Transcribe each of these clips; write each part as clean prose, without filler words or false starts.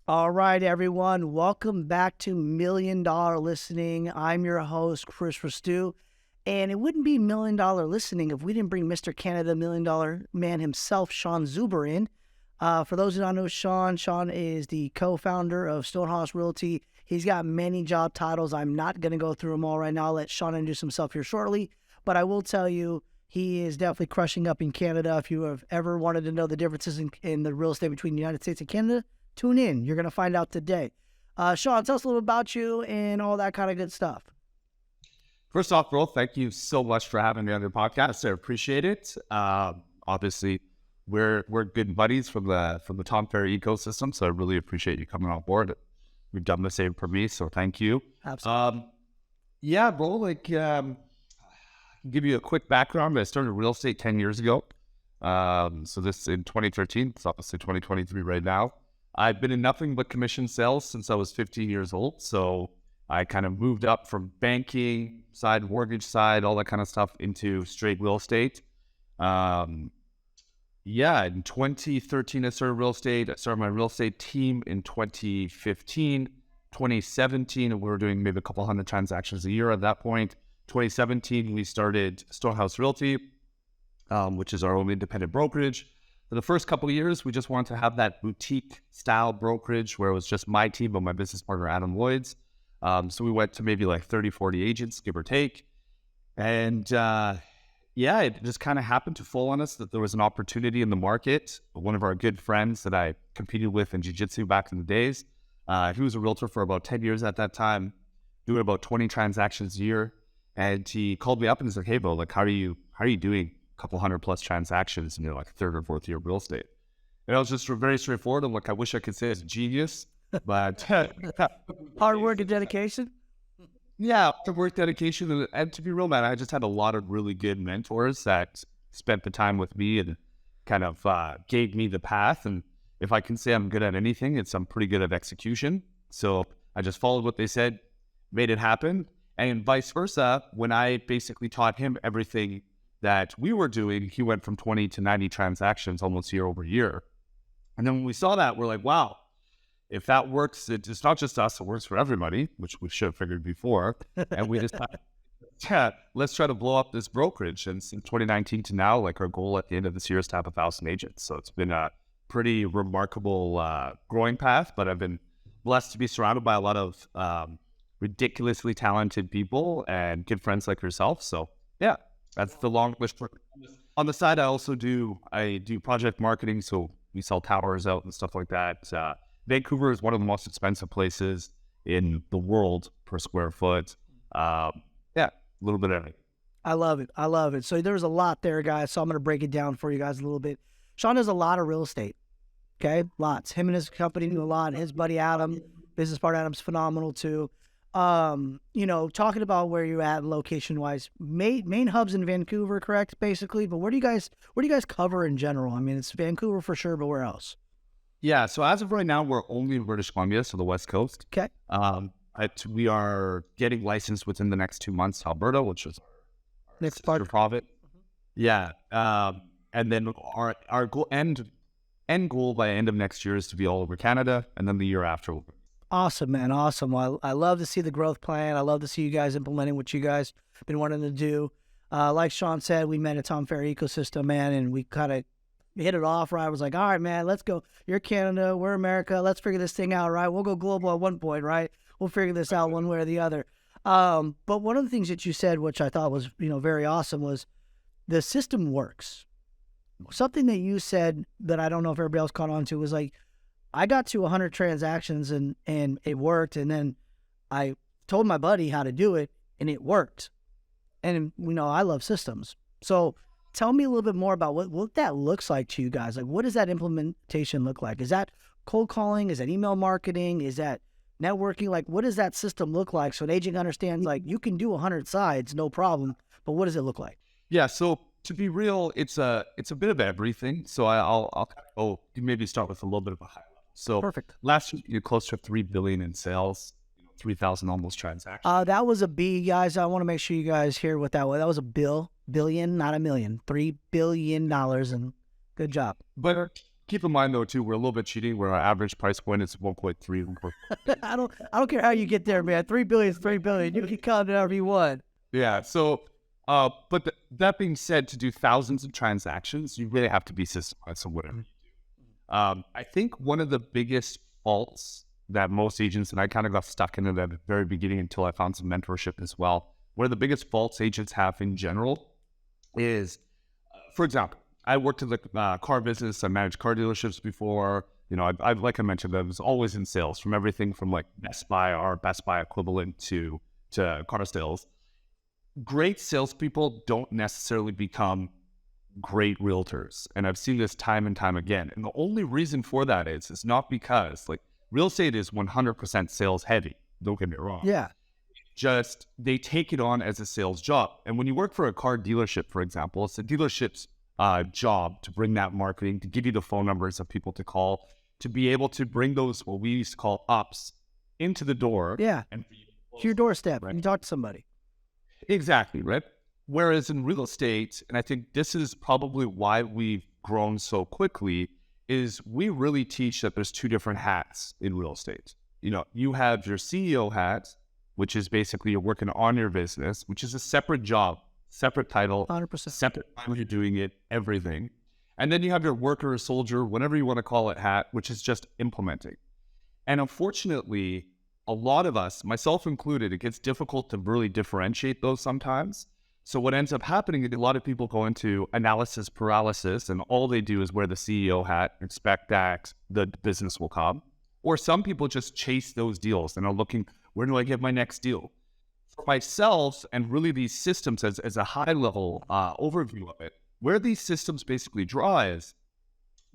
All right, everyone. Welcome back to Million Dollar Listening. I'm your host, Chris Restu. And it wouldn't be Million Dollar Listening if we didn't bring Mr. Canada Million Dollar Man himself, Sean Zubor, in. For those who don't know Sean is the co-founder of Stonehouse Realty. He's got many job titles. I'm not going to go through them all right now. I'll let Sean introduce himself here shortly. But I will tell you, he is definitely crushing up in Canada. If you have ever wanted to know the differences in the real estate between the United States and Canada, tune in. You're going to find out today. Sean, tell us a little about you and all that kind of good stuff. First off, bro, thank you so much for having me on your podcast. I appreciate it. Obviously, we're good buddies from the Tom Ferry ecosystem, so I really appreciate you coming on board. We've done the same for me, so thank you. Absolutely. Yeah, bro, give you a quick background. I started real estate 10 years ago. So this in 2013. It's obviously 2023 right now. I've been in nothing but commission sales since I was 15 years old. So I kind of moved up from banking side, mortgage side, all that kind of stuff into straight real estate. In 2013, I started real estate. I started my real estate team in 2015. 2017, we were doing maybe a couple hundred transactions a year at that point. 2017, we started Stonehouse Realty, which is our own independent brokerage. For the first couple of years, we just wanted to have that boutique style brokerage where it was just my team, but my business partner, Adam Lloyd's. So we went to maybe like 30, 40 agents, give or take. And it just kind of happened to fall on us that there was an opportunity in the market. One of our good friends that I competed with in jiu-jitsu back in the days, he was a realtor for about 10 years at that time, doing about 20 transactions a year. And he called me up and he's like, "Hey, bro, how are you doing couple hundred plus transactions in your like third or fourth year of real estate?" And I was just very straightforward. I'm like, I wish I could say it's genius, but Hard work and dedication. Yeah, hard work, dedication, and to be real, man, I just had a lot of really good mentors that spent the time with me and kind of gave me the path. And if I can say I'm good at anything, I'm pretty good at execution. So I just followed what they said, made it happen, and vice versa. When I basically taught him everything that we were doing, he went from 20 to 90 transactions almost year over year. And then when we saw that, we're like, wow, if that works, it's not just us, it works for everybody, which we should have figured before. And we just thought, let's try to blow up this brokerage. And since 2019 to now, like our goal at the end of this year is to have 1,000 agents. So it's been a pretty remarkable growing path, but I've been blessed to be surrounded by a lot of ridiculously talented people and good friends like yourself. So yeah. That's the long list. On the side, I do project marketing. So we sell towers out and stuff like that. Vancouver is one of the most expensive places in the world per square foot. A little bit of it. I love it. So there's a lot there, guys. So I'm going to break it down for you guys a little bit. Sean does a lot of real estate. Okay. Lots. Him and his company do a lot. His buddy Adam, business partner Adam's phenomenal too. Talking about where you're at location wise, main hubs in Vancouver, correct? Basically, but where do you guys cover in general? I mean, it's Vancouver for sure, but where else? Yeah. So as of right now, we're only in British Columbia, so the West Coast. Okay. We are getting licensed within the next 2 months to Alberta, which is our next part province. Yeah. And then our goal end goal by end of next year is to be all over Canada, and then the year after we'll. Awesome, man. Awesome. Well, I love to see the growth plan. I love to see you guys implementing what you guys been wanting to do. Like Sean said, we met at Tom Ferry ecosystem, man, and we kind of hit it off, right? I was like, all right, man, let's go. You're Canada, we're America. Let's figure this thing out, right? We'll go global at one point, right? We'll figure this out one way or the other. But one of the things that you said, which I thought was, very awesome, was the system works. Something that you said that I don't know if everybody else caught on to was like, I got to 100 transactions and it worked. And then I told my buddy how to do it and it worked. And, I love systems. So tell me a little bit more about what that looks like to you guys. Like, what does that implementation look like? Is that cold calling? Is that email marketing? Is that networking? Like, what does that system look like? So an agent understands, like, you can do 100 sides, no problem. But what does it look like? Yeah. So to be real, it's a bit of everything. So I'll maybe start with a little bit of a high level. So perfect. Last year, you're close to $3 billion in sales, 3,000 almost transactions. That was a B, guys. I want to make sure you guys hear what that was. That was a billion, not a million. $3 billion, and good job. But Keep in mind though too, we're a little bit cheating where our average price point is 1.3. I don't care how you get there, man. 3 billion is 3 billion. You can count it however you want. Yeah. So, but that being said, to do thousands of transactions, you really have to be systemized on whatever you do. I think one of the biggest faults that most agents, and I kind of got stuck into that at the very beginning until I found some mentorship as well. One of the biggest faults agents have in general is, for example, I worked in the car business. I managed car dealerships before. You know, I've like I mentioned, I was always in sales, from everything from like Best Buy or Best Buy equivalent to car sales. Great salespeople don't necessarily become great realtors, and I've seen this time and time again. And the only reason for that is not because like real estate is 100% sales heavy. Don't get me wrong. Yeah. Just they take it on as a sales job. And when you work for a car dealership, for example, it's the dealership's job to bring that marketing, to give you the phone numbers of people to call, to be able to bring those, what we used to call ups, into the door. Yeah. And To your doorstep. right? You talk to somebody. Exactly, right? Whereas in real estate, and I think this is probably why we've grown so quickly, is we really teach that there's two different hats in real estate. You know, you have your CEO hat, which is basically you're working on your business, which is a separate job, separate title, 100%. separate time you're doing it, everything. And then you have your worker or soldier, whatever you want to call it, hat, which is just implementing. And unfortunately, a lot of us, myself included, it gets difficult to really differentiate those sometimes. So what ends up happening is a lot of people go into analysis paralysis, and all they do is wear the CEO hat, expect that the business will come. Or some people just chase those deals and are looking, where do I get my next deal? For myself, and really these systems as a high level overview of it, where these systems basically draw is,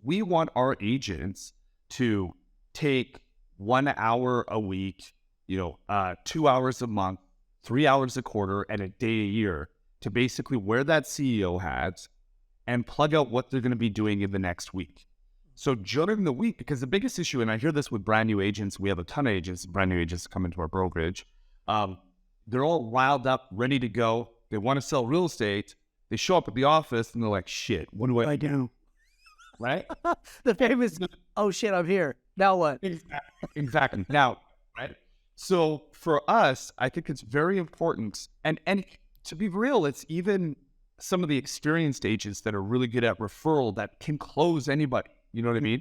we want our agents to take 1 hour a week, 2 hours a month, 3 hours a quarter, and a day a year to basically wear that CEO hat and plug out what they're going to be doing in the next week. So during the week, because the biggest issue, and I hear this with brand new agents, we have a ton of agents, brand new agents come into our brokerage. They're all riled up, ready to go. They want to sell real estate. They show up at the office and they're like, shit, what do I do? Right? The famous, oh shit, I'm here. Now what? Exactly. Now, right? So for us, I think it's very important. And to be real, it's even some of the experienced agents that are really good at referral that can close anybody. You know what I mean?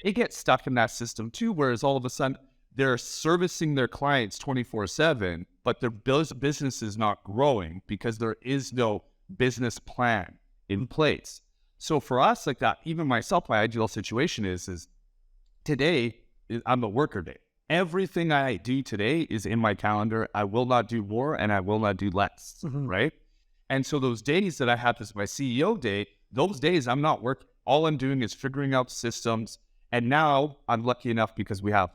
They get stuck in that system too, whereas all of a sudden they're servicing their clients 24/7, but their business is not growing because there is no business plan in place. So for us, like that, even myself, my ideal situation is today, I'm a worker day. Everything I do today is in my calendar. I will not do more and I will not do less, right? And so those days that I have this my CEO day, those days I'm not working. All I'm doing is figuring out systems. And now I'm lucky enough because we have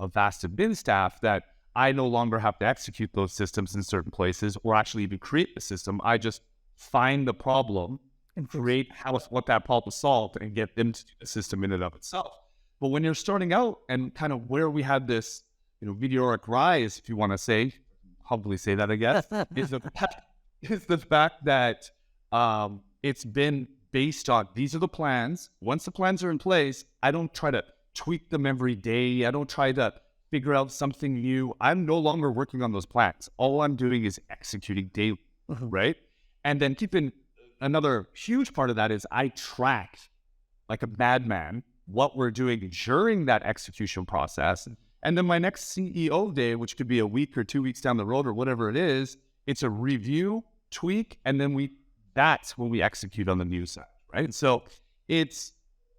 a vast admin staff that I no longer have to execute those systems in certain places or actually even create the system. I just find the problem and create what that problem is solved and get them to do the system in and of itself. But when you're starting out and kind of where we had this, meteoric rise, if you want to say, humbly say that, I guess, is the fact that it's been based on these are the plans. Once the plans are in place, I don't try to tweak them every day. I don't try to figure out something new. I'm no longer working on those plans. All I'm doing is executing daily, right? And then keeping another huge part of that is I track like a madman what we're doing during that execution process. And then my next CEO day, which could be a week or 2 weeks down the road or whatever it is, it's a review, tweak, and then that's when we execute on the new side, right? So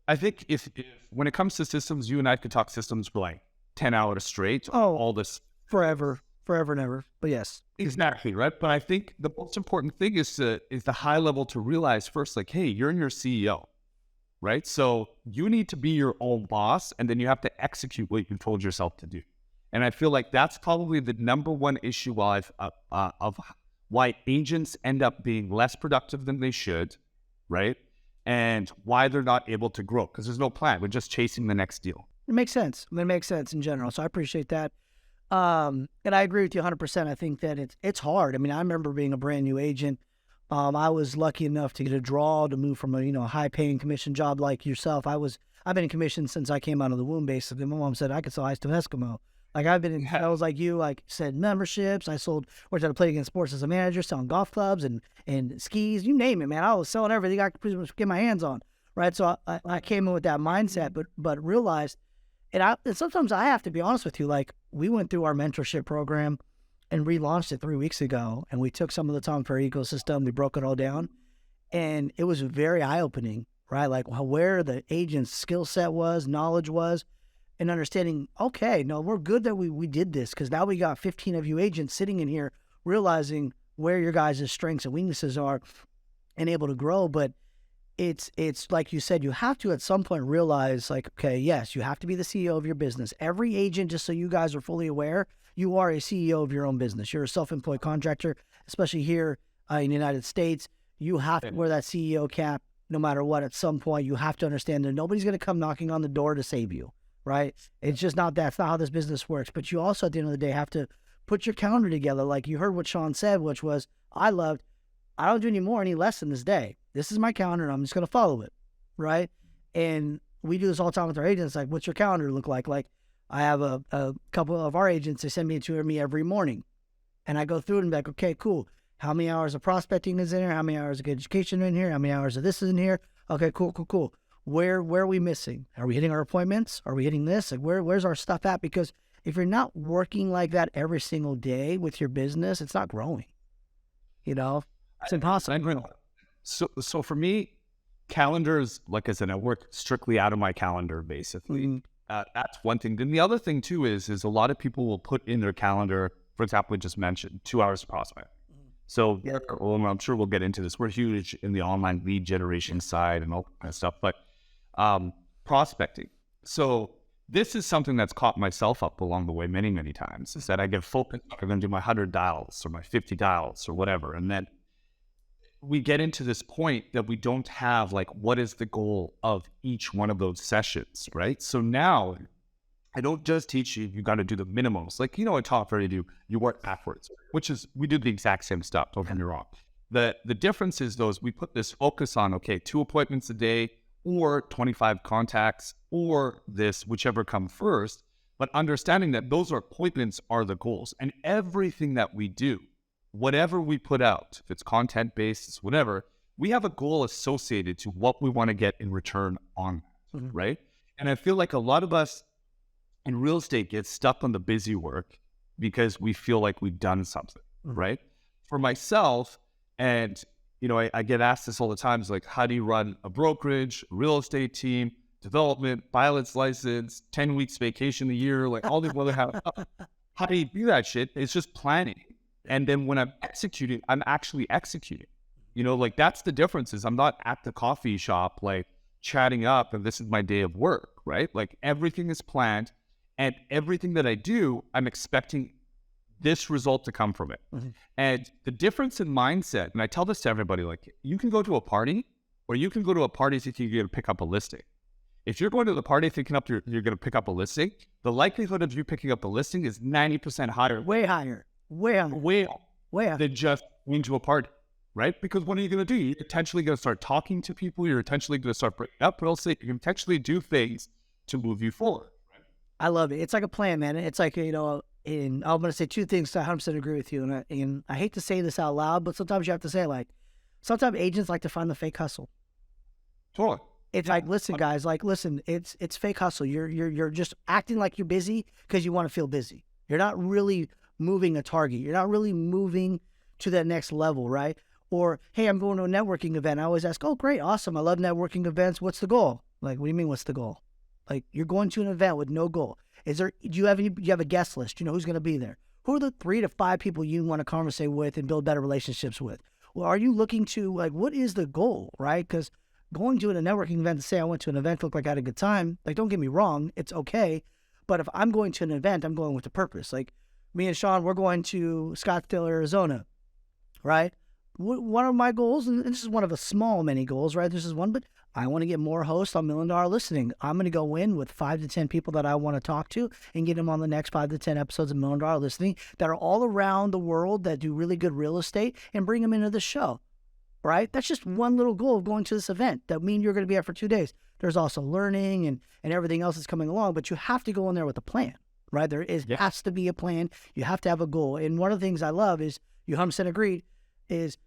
I think if when it comes to systems, you and I could talk systems for like 10 hours straight. All this. Forever and ever. But yes. Exactly, right? But I think the most important thing is the high level to realize first, like, hey, you're your CEO, right? So you need to be your own boss, and then you have to execute what you told yourself to do. And I feel like that's probably the number one issue of why agents end up being less productive than they should, right? And why they're not able to grow, because there's no plan. We're just chasing the next deal. It makes sense. It makes sense in general. So I appreciate that. And I agree with you 100%. I think that it's hard. I mean, I remember being a brand new agent I was lucky enough to get a draw to move from a high paying commission job like yourself. I've been in commission since I came out of the womb. Basically, my mom said I could sell ice to an Eskimo. Like I've been in sales like you, like said memberships. Worked at a Play Against Sports as a manager, selling golf clubs and skis, you name it, man. I was selling everything I could pretty much get my hands on, right? So I came in with that mindset, but realized, and sometimes I have to be honest with you, like we went through our mentorship program and relaunched it 3 weeks ago, and we took some of the Tom Ferry ecosystem, we broke it all down, and it was very eye opening, right? Like where the agent's skill set was, knowledge was, and understanding, okay, no, we're good that we did this, because now we got 15 of you agents sitting in here realizing where your guys' strengths and weaknesses are and able to grow. But it's like you said, you have to at some point realize, like, okay, yes, you have to be the CEO of your business. Every agent, just so you guys are fully aware, you are a CEO of your own business. You're a self-employed contractor, especially here in the United States. You have to wear that CEO cap no matter what. At some point, you have to understand that nobody's going to come knocking on the door to save you. Right? It's just that's not how this business works. But you also, at the end of the day, have to put your calendar together. Like you heard what Sean said, which was, I don't do any less than this day. This is my calendar and I'm just going to follow it. Right? And we do this all the time with our agents. Like, what's your calendar look like? Like I have a couple of our agents, they send me to me every morning and I go through it and be like, okay, cool. How many hours of prospecting is in here? How many hours of education in here? How many hours of this is in here? Okay, cool. Where are we missing? Are we hitting our appointments? Are we hitting this? Like where's our stuff at? Because if you're not working like that every single day with your business, it's not growing. It's impossible. So for me, calendars, like I said, I work strictly out of my calendar, basically. Mm-hmm. That's one thing. Then the other thing too is a lot of people will put in their calendar, for example, we just mentioned 2 hours of prospect. So I'm sure we'll get into this. We're huge in the online lead generation side and all that kind of stuff, but prospecting. So this is something that's caught myself up along the way many, many times, is that I get focused, I'm going to do my 100 dials or my 50 dials or whatever. And then we get into this point that we don't have, like, what is the goal of each one of those sessions, right? So now I don't just teach you got to do the minimums. Like, what Tom Ferry do, you work backwards, which is, we do the exact same stuff, don't get me wrong. The difference is we put this focus on, okay, 2 appointments a day or 25 contacts or this, whichever come first, but understanding that those appointments are the goals. And everything that we do, whatever we put out, if it's content-based, it's whatever, we have a goal associated to what we want to get in return on that, right? And I feel like a lot of us in real estate get stuck on the busy work because we feel like we've done something, right? For myself, and I get asked this all the time, is like, how do you run a brokerage, a real estate team, development, pilot's license, 10 weeks vacation a year, like all these other how do you do that shit? It's just planning. And then when I'm executing, I'm actually executing. Like that's the difference, is I'm not at the coffee shop, like chatting up and this is my day of work, right? Like everything is planned. And everything that I do, I'm expecting this result to come from it. And the difference in mindset, and I tell this to everybody, like you can go to a party or you can go to a party thinking you're going to pick up a listing. If you're going to the party thinking you're going to pick up a listing, the likelihood of you picking up a listing is 90% higher. Way higher Than just going to a party, right? Because what are you going to do? You're potentially going to start talking to people. You're potentially going to start bringing up real estate. You can potentially do things to move you forward. I love it. It's like a plan, man. It's like, and I'm going to say 2 things to 100% agree with you. And I hate to say this out loud, but sometimes you have to say, like, sometimes agents like to find the fake hustle. Totally. It's like, listen, guys, it's fake hustle. You're just acting like you're busy because you want to feel busy. You're not really moving a target. You're not really moving to that next level, right? Or, hey, I'm going to a networking event. I always ask, oh, great, awesome. I love networking events. What's the goal? Like, what do you mean, what's the goal? Like, you're going to an event with no goal. Do you have a guest list? You know who's going to be there? Who are the 3 to 5 people you want to conversate with and build better relationships with? Well, are you looking to, like, what is the goal, right? Because going to a networking event to say I went to an event, looked like I had a good time, like, don't get me wrong, it's okay. But if I'm going to an event, I'm going with a purpose. Like, me and Sean, we're going to Scottsdale, Arizona, right? One of my goals, and this is one of the small many goals, right? This is one, but I want to get more hosts on $1 Million Listening. I'm going to go in with 5 to 10 people that I want to talk to and get them on the next 5 to 10 episodes of $1 Million Listening that are all around the world that do really good real estate and bring them into the show. right? That's just one little goal of going to this event. That means you're going to be there for 2 days. There's also learning and everything else that's coming along, but you have to go in there with a plan, right? There has to be a plan. You have to have a goal. And one of the things I love is, you 100% agreed, is,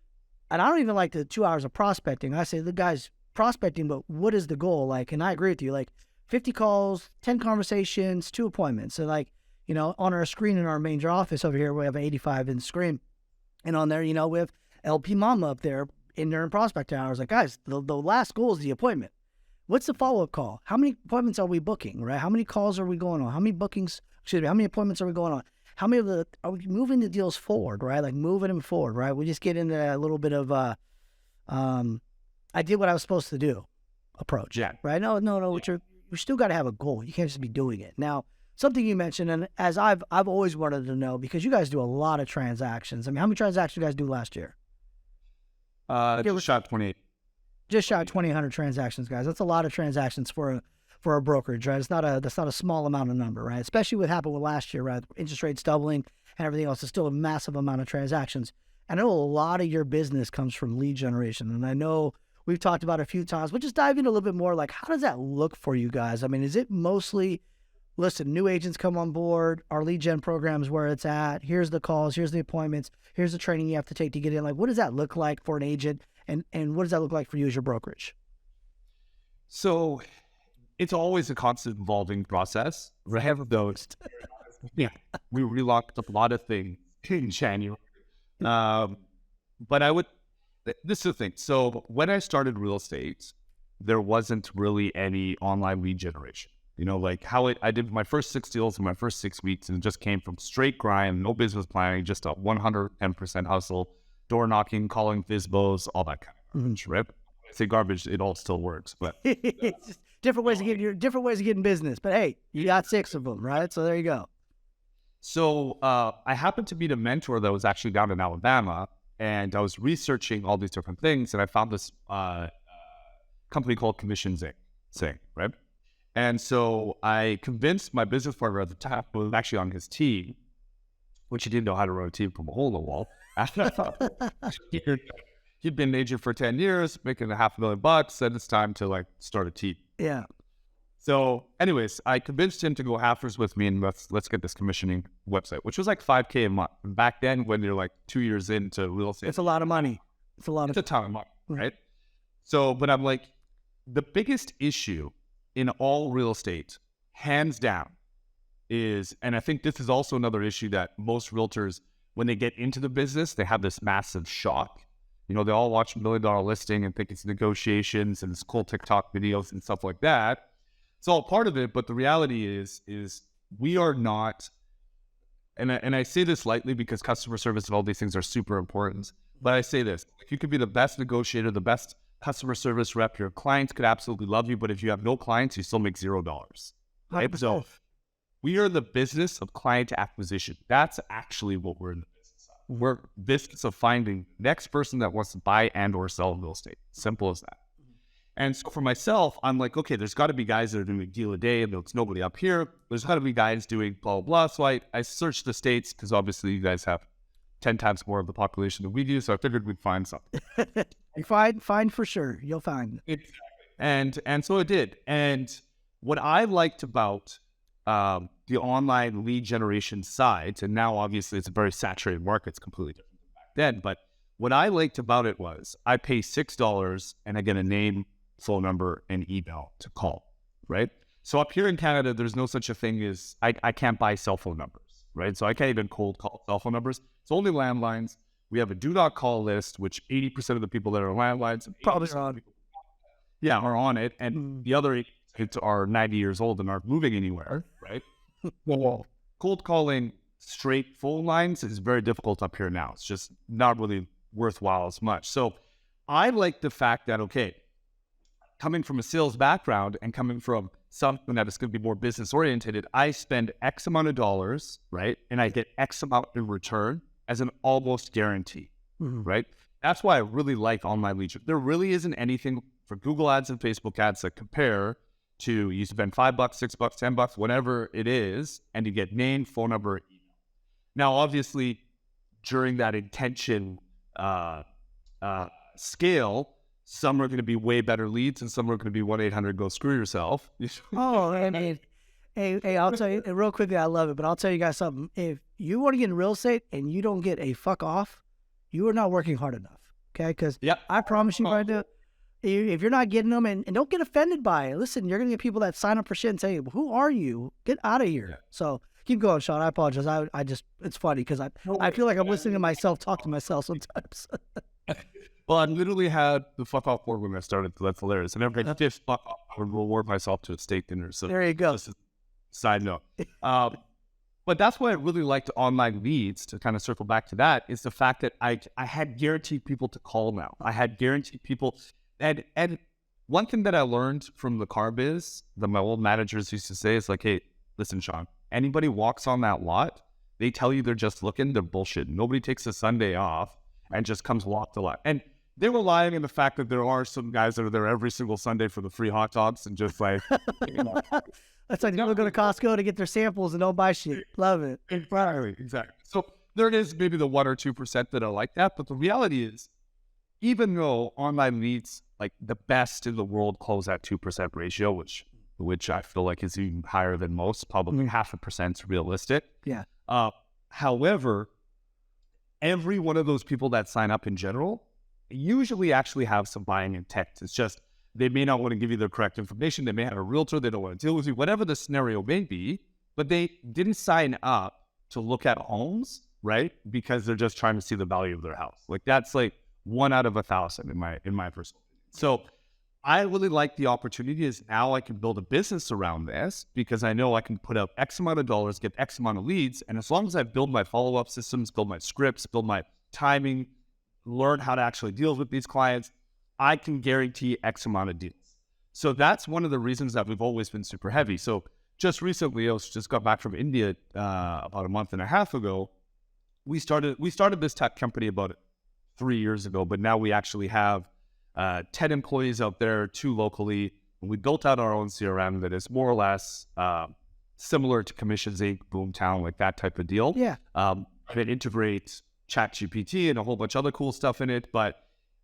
and I don't even like the 2 hours of prospecting. I say, the guy's prospecting, but what is the goal? Like, and I agree with you, like 50 calls, 10 conversations, 2 appointments. So like, on our screen in our major office over here, we have 85 in the screen. And on there, we have LP Mama up there in there in prospect hours. Like, guys, the last goal is the appointment. What's the follow-up call? How many appointments are we booking, right? How many calls are we going on? How many appointments are we going on? How many are we moving the deals forward, right? Like moving them forward, right? We just get into that little bit of, I did what I was supposed to do approach, right? No. You still got to have a goal. You can't just be doing it. Now, something you mentioned, and as I've always wanted to know, because you guys do a lot of transactions. I mean, how many transactions you guys do last year? Just shot 28. Just shy of 2,800 transactions, guys. That's a lot of transactions for a brokerage, right? That's not a small amount of number, right? Especially what happened with last year, right? Interest rates doubling and everything else. It's still a massive amount of transactions. I know a lot of your business comes from lead generation, and I know we've talked about it a few times, but just dive in a little bit more. Like, how does that look for you guys? I mean, is it mostly, listen, new agents come on board, our lead gen program is where it's at, here's the calls, here's the appointments, here's the training you have to take to get in? Like, what does that look like for an agent? And what does that look like for you as your brokerage? So it's always a constant evolving process. We have those. We relocked a lot of things in January. But this is the thing. So when I started real estate, there wasn't really any online lead generation. Like I did my first 6 deals in my first 6 weeks, and it just came from straight grind, no business planning, just a 110% hustle. Door knocking, calling FISBOs, all that kind of garbage, right? I say garbage, it all still works, but it's just different ways of getting business. But hey, you got 6 of them, right? So there you go. So I happened to meet a mentor that was actually down in Alabama, and I was researching all these different things, and I found this company called Commission Zing, right? And so I convinced my business partner at the time, who was actually on his team, which he didn't know how to run a team from a hole in the wall. He'd been an agent for 10 years, making $500,000. Said it's time to start a team. Yeah. So anyways, I convinced him to go halfers with me, and let's get this commissioning website, which was like $5,000 a month. And back then, when you're like 2 years into real estate, it's a lot of money. It's a ton of money, right? So, but I'm like, the biggest issue in all real estate, hands down, is, and I think this is also another issue that most realtors, when they get into the business, they have this massive shock. They all watch $1 Million Listing and think it's negotiations and it's cool TikTok videos and stuff like that. It's all part of it, but the reality is we are not, and I say this lightly because customer service and all these things are super important, but I say this, if you could be the best negotiator, the best customer service rep, your clients could absolutely love you, but if you have no clients, you still make $0. Right? So we are the business of client acquisition. That's actually what we're in the business of. We're business of finding next person that wants to buy and or sell real estate. Simple as that. And so for myself, I'm like, okay, there's got to be guys that are doing a deal a day, and there's nobody up here. There's got to be guys doing blah, blah, blah. So I searched the states, because obviously you guys have 10 times more of the population than we do. So I figured we'd find something. You find for sure. You'll find. Exactly. And so it did. And what I liked about the online lead generation side, and now obviously it's a very saturated market, it's completely different than back then. But what I liked about it was I pay $6 and I get a name, phone number, and email to call, right? So up here in Canada, there's no such a thing as, I can't buy cell phone numbers, right? So I can't even cold call cell phone numbers. It's only landlines. We have a do not call list, which 80% of the people that are landlines probably are on. Are on it. And the other 80% are 90 years old and aren't moving anywhere, right? Well, cold calling straight phone lines is very difficult up here now. It's just not really worthwhile as much. So I like the fact that, okay, coming from a sales background and coming from something that is going to be more business oriented, I spend X amount of dollars, right? And I get X amount in return as an almost guarantee, right? That's why I really like online lead gen. There really isn't anything for Google ads and Facebook ads that compare to you spend $5, $6, $10, whatever it is, and you get name, phone number, email. Now, obviously, during that intention scale, some are going to be way better leads and some are going to be 1-800 go screw yourself. Oh, I mean, hey, I'll tell you real quickly. I love it, but I'll tell you guys something. If you want to get in real estate and you don't get a fuck off, you are not working hard enough. Okay, because I promise you right now, if you're not getting them, and don't get offended by it. Listen, you're gonna get people that sign up for shit and say, "Who are you? Get out of here." Yeah. So keep going, Sean. I apologize. I just it's funny because I feel like I'm listening to myself talk to myself sometimes. Well, I literally had the fuck off board when I started. That's hilarious. And every just fuck off, I would reward myself to a steak dinner. So there you go. Just a side note. But that's why I really liked online leads, to kind of circle back to that, is the fact that I had guaranteed people to call now. I had guaranteed people. And one thing that I learned from the car biz that my old managers used to say is like, hey, listen, Sean, anybody walks on that lot, they tell you they're just looking, they're bullshit. Nobody takes a Sunday off and just comes walk the lot. And they were lying in the fact that there are some guys that are there every single Sunday for the free hot dogs and just like, you know. That's like people go to Costco to get their samples and don't buy shit. Love it. Exactly. So there is maybe the 1 or 2% that are like that. But the reality is, even though online leads, like the best in the world, close at 2% ratio, which I feel like is even higher than most, probably 0.5% is realistic. Yeah. However, every one of those people that sign up in general usually actually have some buying intent. It's just they may not want to give you the correct information. They may have a realtor. They don't want to deal with you, whatever the scenario may be, but they didn't sign up to look at homes, right? Because they're just trying to see the value of their house. Like that's like 1 out of 1,000 in my personal opinion. So I really like the opportunity is now I can build a business around this because I know I can put up X amount of dollars, get X amount of leads. And as long as I build my follow-up systems, build my scripts, build my timing, learn how to actually deal with these clients, I can guarantee X amount of deals. So that's one of the reasons that we've always been super heavy. So just recently, I just got back from India about a month and a half ago. We started this tech company about 3 years ago, but now we actually have 10 employees out there, 2 locally. And we built out our own CRM that is more or less similar to Commissions Inc., Boomtown, like that type of deal. Yeah. It integrates ChatGPT and a whole bunch of other cool stuff in it, but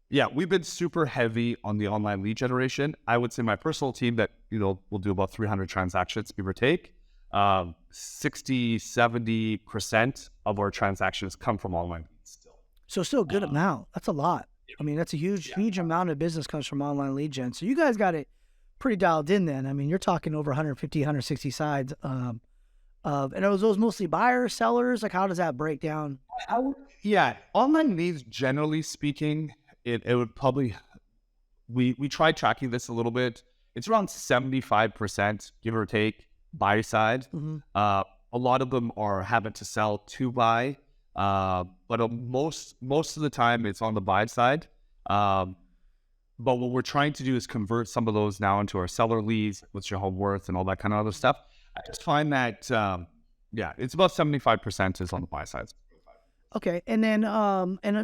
yeah, we've been super heavy on the online lead generation. I would say my personal team that, will do about 300 transactions, give or take. 60-70% of our transactions come from online leads still. So still a good amount. That's a lot. I mean, that's a huge amount of business comes from online lead gen. So you guys got it pretty dialed in then. I mean, you're talking over 150, 160 sides. And are those mostly buyers, sellers? Like, how does that break down? Yeah, online leads, generally speaking, it would probably, we tried tracking this a little bit. It's around 75%, give or take, buy side. Mm-hmm. A lot of them are having to sell to buy, but most of the time it's on the buy side. But what we're trying to do is convert some of those now into our seller leads, what's your home worth, and all that kind of other stuff. I just find that, it's about 75% is on the buy side. Okay. And then,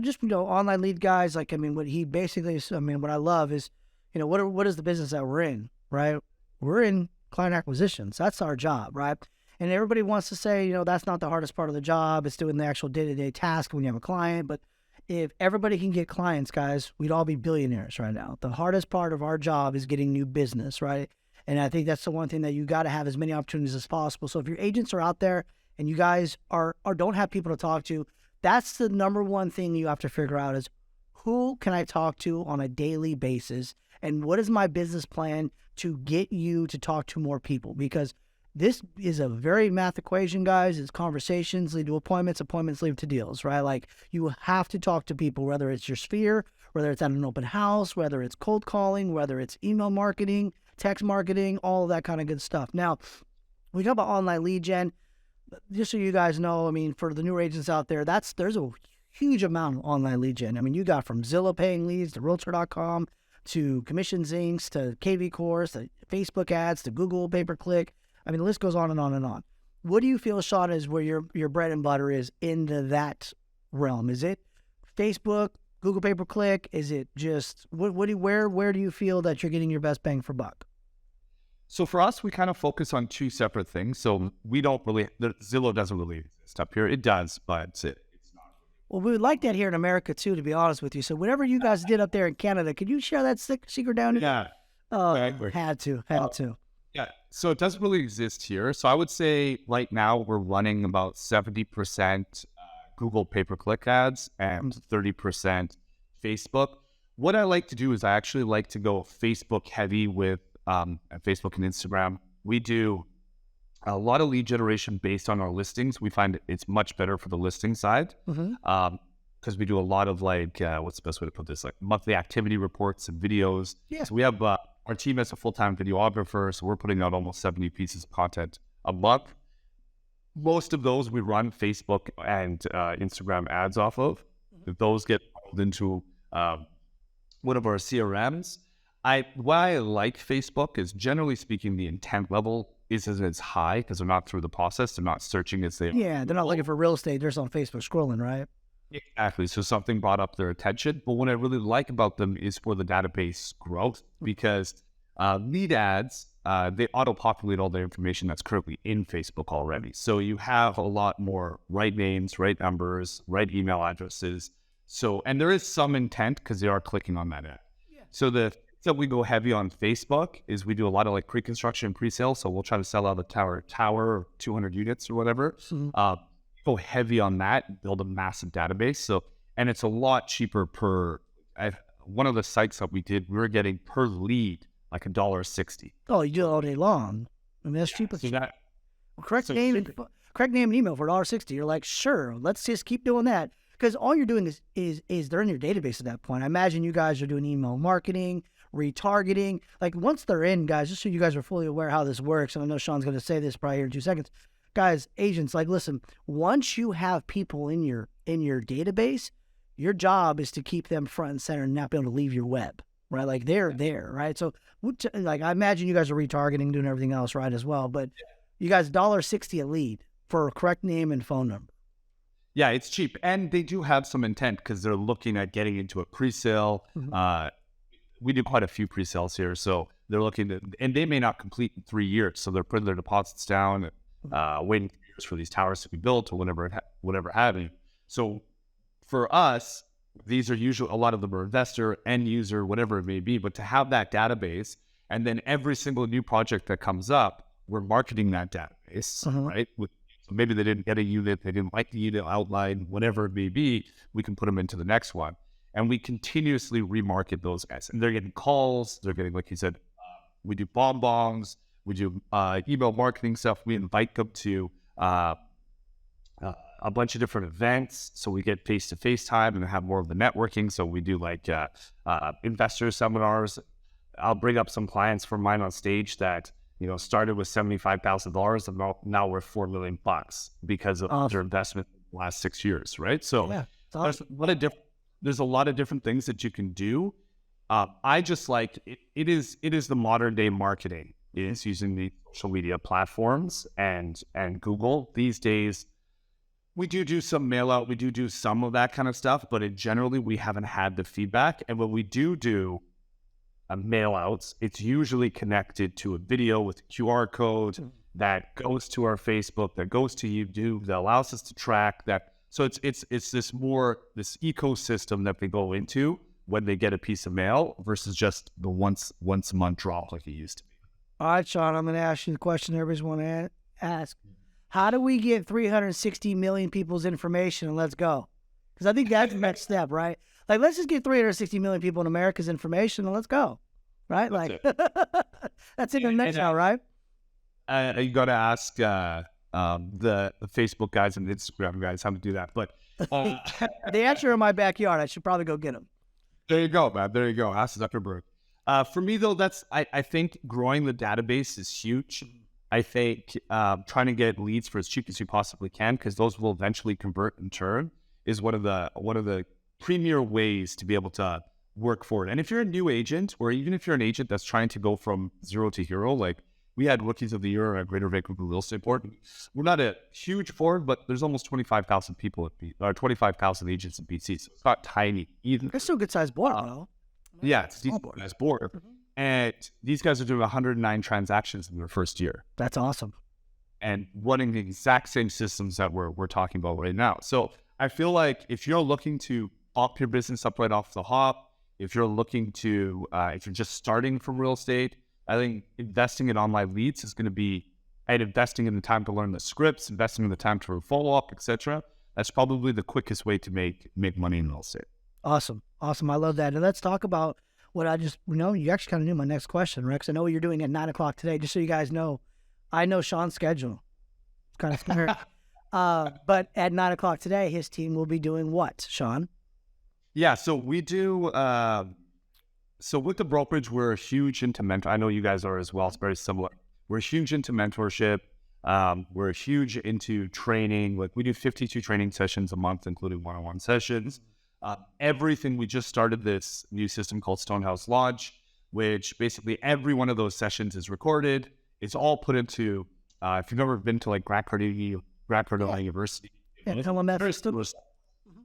just, online lead guys, like, I mean, what he basically is, I mean, what I love is, what is the business that we're in, right? We're in client acquisitions. That's our job, right? And everybody wants to say, that's not the hardest part of the job. It's doing the actual day-to-day task when you have a client. But if everybody can get clients, guys, we'd all be billionaires right now. The hardest part of our job is getting new business, right? And I think that's the one thing that you got to have as many opportunities as possible. So if your agents are out there and you guys are don't have people to talk to, that's the number one thing you have to figure out is who can I talk to on a daily basis? And what is my business plan to get you to talk to more people? Because this is a very math equation, guys. It's conversations lead to appointments, appointments lead to deals, right? Like you have to talk to people, whether it's your sphere, whether it's at an open house, whether it's cold calling, whether it's email marketing, text marketing, all of that kind of good stuff. Now, we talk about online lead gen. Just so you guys know, I mean, for the newer agents out there, there's a huge amount of online lead gen. I mean, you got from Zillow paying leads to Realtor.com to Commissions Inc. to KV Course to Facebook ads to Google pay-per-click. I mean, the list goes on and on and on. What do you feel, Sean, is where your bread and butter is into that realm? Is it Facebook, Google pay-per-click? Is it just where do you feel that you're getting your best bang for buck? So for us, we kind of focus on 2 separate things. So we don't really, Zillow doesn't really exist up here. It does, but it's not Well, we would like that here in America too, to be honest with you. So whatever you guys did up there in Canada, could you share that secret down here? Yeah. Oh, Exactly. had to. Yeah. So it doesn't really exist here. So I would say right now we're running about 70% Google pay-per-click ads and 30% Facebook. What I like to do is I actually like to go Facebook heavy with Facebook and Instagram. We do a lot of lead generation based on our listings. We find it's much better for the listing side because we do a lot of like, what's the best way to put this? Like monthly activity reports and videos. Yeah. So we have our team has a full-time videographer, so we're putting out almost 70 pieces of content a month. Most of those we run Facebook and Instagram ads off of. Those get pulled into one of our CRMs. Why I like Facebook is, generally speaking, the intent level isn't as high because they're not through the process. They're not searching as they. Yeah, they're not looking for real estate. They're just on Facebook scrolling, right? Exactly. So something brought up their attention. But what I really like about them is for the database growth, because lead ads, they auto-populate all the information that's currently in Facebook already. So you have a lot more right names, right numbers, right email addresses. So, and there is some intent because they are clicking on that ad. Yeah. So so we go heavy on Facebook is we do a lot of like pre-construction, pre-sale. So we'll try to sell out a tower, 200 units or whatever. Go heavy on that, build a massive database. So, and it's a lot cheaper per, one of the sites that we did, we were getting per lead like $1.60. Oh, you do it all day long. I mean, that's cheap. So that, correct name and email for $1.60. You're like, sure, let's just keep doing that. Because all you're doing is they're in your database at that point. I imagine you guys are doing email marketing, retargeting. Like once they're in, guys, just so you guys are fully aware how this works, and I know Sean's going to say this probably here in 2 seconds. Guys, agents, like, listen, once you have people in your database, your job is to keep them front and center and not be able to leave your web, right? Like they're there, right? So like I imagine you guys are retargeting, doing everything else right as well, but you guys $1.60 a lead for a correct name and phone number. Yeah, it's cheap. And they do have some intent because they're looking at getting into a pre-sale. We do quite a few pre-sales here. So they're looking to, and they may not complete in 3 years. So they're putting their deposits down, waiting years for these towers to be built or whatever have you. So for us, these are usually, a lot of them are investor, end user, whatever it may be. But to have that database, and then every single new project that comes up, we're marketing that database, right? So maybe they didn't get a unit, they didn't like the unit outline, whatever it may be, we can put them into the next one. And we continuously remarket those guys. And they're getting calls, they're getting, like you said, we do bonbons, we do email marketing stuff. We invite them to a bunch of different events. So we get face-to-face time and have more of the networking. So we do like investor seminars. I'll bring up some clients from mine on stage that, started with $75,000 and now we're $4 million because of their investment in the last 6 years, right? So awesome. There's a lot of different things that you can do. I just like it is the modern day marketing is using the social media platforms and Google these days. We do some mail out, we do some of that kind of stuff, but generally we haven't had the feedback. And when we do mail outs, it's usually connected to a video with a QR code that goes to our Facebook, that goes to YouTube, that allows us to track that. So it's this ecosystem that they go into when they get a piece of mail versus just the once a month drop like it used to be. All right, Sean, I'm going to ask you the question everybody's want to ask. How do we get 360 million people's information and let's go? Because I think that's the next step, right? Like, let's just get 360 million people in America's information and let's go, right? Like, that's in the next now, right? You got to ask the Facebook guys and the Instagram guys how to do that. But they actually are in my backyard. I should probably go get them. There you go, man. There you go. Ask Zuckerberg. For me, though, I think growing the database is huge. I think trying to get leads for as cheap as you possibly can, because those will eventually convert in turn, is one of the premier ways to be able to work for it. And if you're a new agent, or even if you're an agent that's trying to go from zero to hero, like we had Rookies of the Year at Greater Vancouver Real Estate Board. We're not a huge board, but there's almost 25,000 people or 25,000 agents in BC, so it's not tiny either. It's still a good sized board, though. Yeah, it's a decent sized board. And these guys are doing 109 transactions in their first year. That's awesome. And running the exact same systems that we're talking about right now. So I feel like if you're looking to up your business up right off the hop, if you're looking to, if you're just starting from real estate, I think investing in online leads is going to be, and investing in the time to learn the scripts, investing in the time to follow up, etc. That's probably the quickest way to make money in real estate. Awesome. Awesome. I love that. And let's talk about what I just, you actually kind of knew my next question, Rex. I know what you're doing at 9 o'clock today, just so you guys know. I know Sean's schedule. It's kind of scary. But at 9 o'clock today, his team will be doing what, Sean? Yeah, so we do, so with the brokerage, we're huge into mentor. I know you guys are as well. It's very similar. We're huge into mentorship. We're huge into training. Like we do 52 training sessions a month, including one-on-one sessions. Everything, we just started this new system called Stonehouse Lodge, which basically every one of those sessions is recorded. It's all put into, if you've ever been to like Grant Cardone University. Yeah, LMS.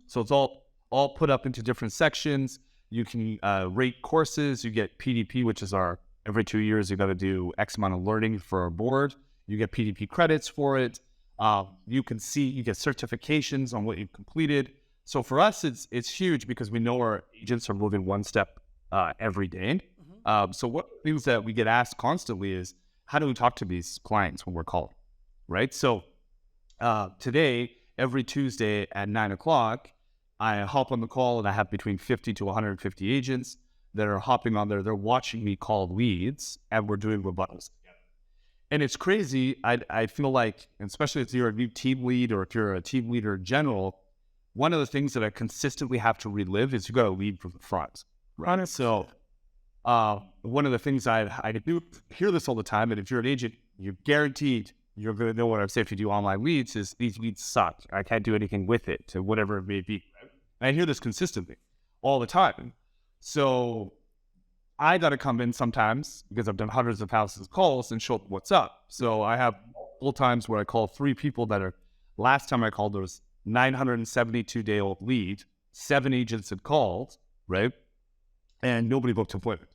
So it's all put up into different sections. You can rate courses. You get PDP, which is our, every 2 years, you got to do X amount of learning for our board. You get PDP credits for it. You get certifications on what you've completed. So for us, it's huge because we know our agents are moving one step every day. So one of the things that we get asked constantly is, how do we talk to these clients when we're calling, right? So today, every Tuesday at 9 o'clock, I hop on the call and I have between 50 to 150 agents that are hopping on there. They're watching me call leads and we're doing rebuttals together. And it's crazy. I feel like, especially if you're a new team lead or if you're a team leader in general, one of the things that I consistently have to relive is you got to lead from the front. Right? So one of the things I do hear this all the time, and if you're an agent, you're guaranteed you're going to know what I'm saying if you do online leads is these leads suck. I can't do anything with it, or whatever it may be. And I hear this consistently all the time. So I got to come in sometimes because I've done hundreds of thousands of calls and show them what's up. So I have multiple times where I call 3 people that are, last time I called, there was 972-day-old lead, 7 agents had called, right? And nobody booked an appointment.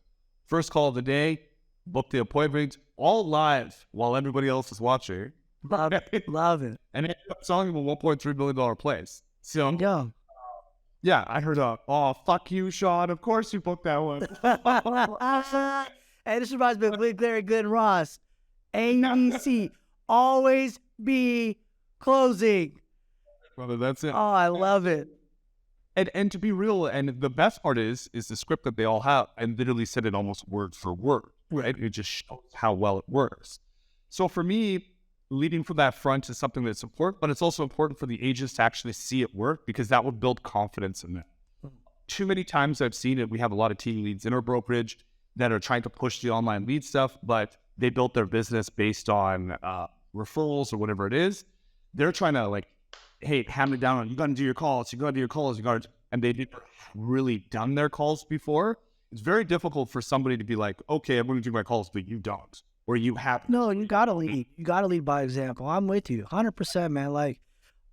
First call of the day, booked the appointment, all live while everybody else is watching. Love it. Love it. And it ended up selling them a $1.3 million place. So, yeah, I heard, oh, fuck you, Sean. Of course you booked that one. Hey, this reminds me of Larry Good and Ross. ABC, always be closing. Brother, that's it. Oh, I love it. And to be real, and the best part is the script that they all have. I literally said it almost word for word, right? It just shows how well it works. So for me, leading from that front is something that's important, but it's also important for the agents to actually see it work because that would build confidence in them. Too many times I've seen it, we have a lot of team leads in our brokerage that are trying to push the online lead stuff, but they built their business based on referrals or whatever it is. They're trying to like, hey, hammer down on, you got to do your calls, and they've never really done their calls before. It's very difficult for somebody to be like, okay, I'm going to do my calls, but you don't, or you haven't. No, you got to lead. You got to lead by example. I'm with you 100%, man. Like,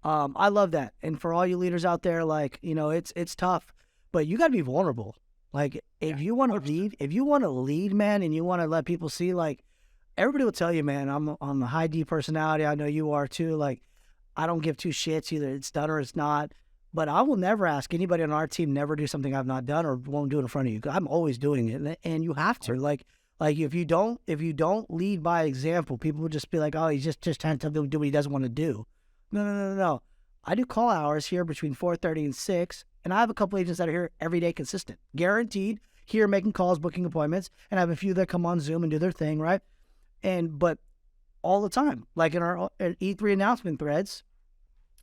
I love that. And for all you leaders out there, like, it's tough, but you got to be vulnerable. Like, if you want to lead, man, and you want to let people see, like, everybody will tell you, man, I'm a high D personality. I know you are too. Like, I don't give two shits. Either it's done or it's not. But I will never ask anybody on our team never do something I've not done or won't do it in front of you. I'm always doing it, and you have to. Like if you don't lead by example, people will just be like, oh, he's just trying to do what he doesn't want to do. No. I do call hours here between 4:30 and 6, and I have a couple agents that are here every day, consistent, guaranteed, here making calls, booking appointments, and I have a few that come on Zoom and do their thing, right? But all the time, like in our E3 announcement threads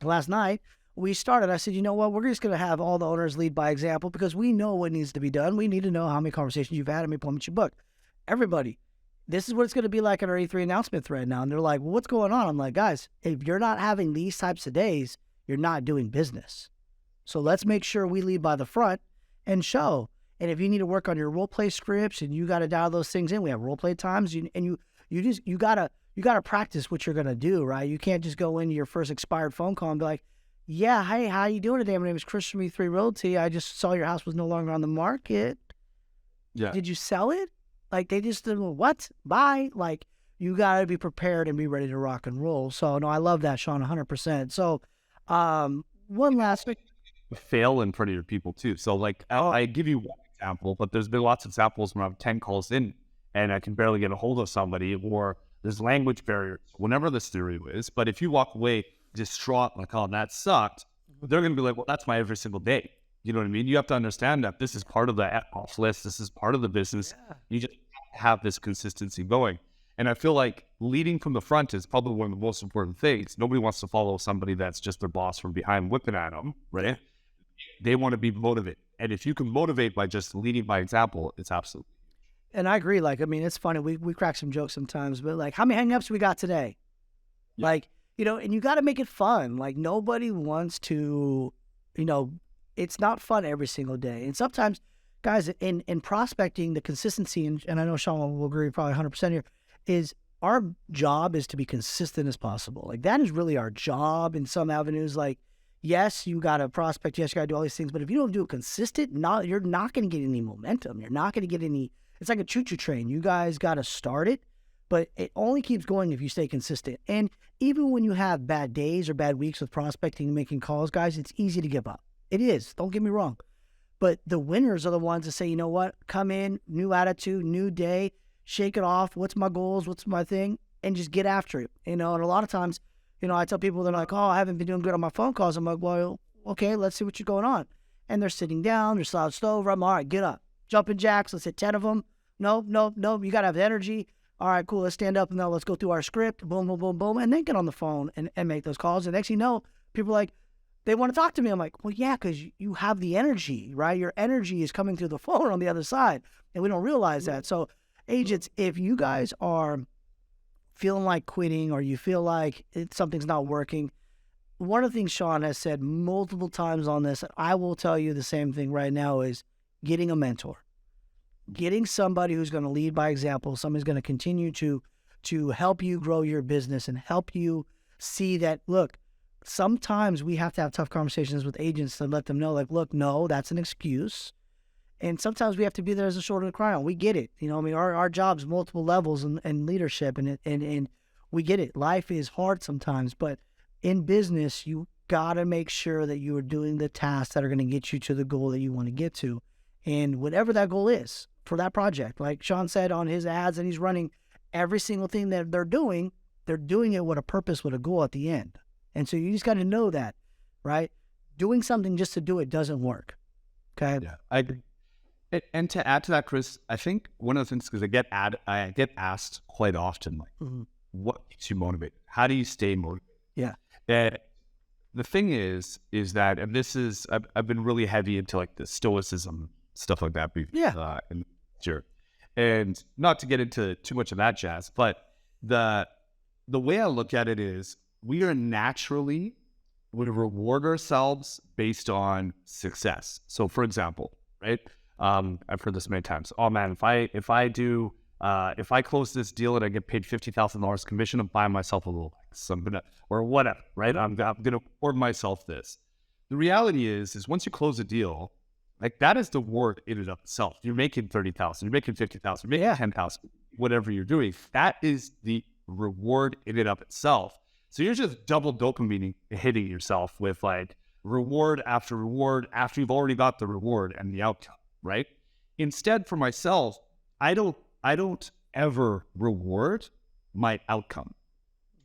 last night, we started. I said, you know what? We're just going to have all the owners lead by example because we know what needs to be done. We need to know how many conversations you've had, how many appointments you booked. Everybody, this is what it's going to be like in our E3 announcement thread now. And they're like, well, what's going on? I'm like, guys, if you're not having these types of days, you're not doing business. So let's make sure we lead by the front and show. And if you need to work on your role play scripts and you got to dial those things in, we have role play times. You gotta practice what you're gonna do, right? You can't just go into your first expired phone call and be like, yeah, hey, how you doing today? My name is Chris from E3 Realty. I just saw your house was no longer on the market. Yeah. Did you sell it? Like, they just did, what? Bye. Like, you got to be prepared and be ready to rock and roll. So, no, I love that, Sean, 100%. So, one last fail in front of your people too. So like I give you one example, but there's been lots of examples when I'm 10 calls in and I can barely get a hold of somebody, or there's language barriers, whatever the theory is. But if you walk away distraught, like, oh, that sucked, they're going to be like, well, that's my every single day. You know what I mean? You have to understand that this is part of the off list. This is part of the business. Yeah. You just have this consistency going. And I feel like leading from the front is probably one of the most important things. Nobody wants to follow somebody that's just their boss from behind whipping at them, right? They want to be motivated. And if you can motivate by just leading by example, it's absolutely. And I agree. Like, I mean, it's funny. We crack some jokes sometimes, but like, how many hang-ups we got today? Yeah. Like, you know, and you got to make it fun. Like, nobody wants to, you know, it's not fun every single day. And sometimes, guys, in prospecting, the consistency, and I know Sean will agree probably 100% here, is our job is to be consistent as possible. Like, that is really our job in some avenues. Like, yes, you got to prospect. Yes, you got to do all these things. But if you don't do it consistent, you're not going to get any momentum. You're not going to get any. It's like a choo-choo train. You guys got to start it, but it only keeps going if you stay consistent. And even when you have bad days or bad weeks with prospecting and making calls, guys, it's easy to give up. It is. Don't get me wrong. But the winners are the ones that say, you know what? Come in, new attitude, new day, shake it off. What's my goals? What's my thing? And just get after it. You know, and a lot of times, you know, I tell people, they're like, oh, I haven't been doing good on my phone calls. I'm like, well, okay, let's see what's going on. And they're sitting down, they're slouched over. I'm all right, get up. Jumping jacks, let's hit 10 of them. No, you got to have energy. All right, cool, let's stand up and now let's go through our script. Boom, boom, boom, boom. And then get on the phone and make those calls. And next thing you know, people are like, they want to talk to me. I'm like, well, yeah, because you have the energy, right? Your energy is coming through the phone on the other side. And we don't realize that. So agents, if you guys are feeling like quitting or you feel like something's not working, one of the things Sean has said multiple times on this, and I will tell you the same thing right now, is getting a mentor. Getting somebody who's going to lead by example, somebody's going to continue to help you grow your business and help you see that, look, sometimes we have to have tough conversations with agents to let them know, like, look, no, that's an excuse. And sometimes we have to be there as a shoulder to cry on. We get it. You know, I mean, our job's multiple levels and leadership, and we get it. Life is hard sometimes, but in business, you got to make sure that you are doing the tasks that are going to get you to the goal that you want to get to. And whatever that goal is for that project, like Sean said on his ads, and he's running every single thing that they're doing it with a purpose, with a goal at the end. And so you just got to know that, right? Doing something just to do it doesn't work. Okay. Yeah, I agree. And to add to that, Chris, I think one of the things, because I get asked quite often, like, what keeps you motivated? How do you stay motivated? Yeah. And the thing is that, and this is, I've been really heavy into like the stoicism, stuff like that. And sure. And not to get into too much of that jazz, but the way I look at it is, we are naturally, we reward ourselves based on success. So for example, right? I've heard this many times. Oh man, if I close this deal and I get paid $50,000 commission, I'm buying myself a little something or whatever, right? I'm gonna reward myself this. The reality is once you close a deal, like, that is the reward in and of itself. You're making 30,000, you're making 50,000, you're making 10,000, whatever you're doing. That is the reward in and of itself. So you're just double dopamine hitting yourself with like reward after you've already got the reward and the outcome, right? Instead, for myself, I don't ever reward my outcome.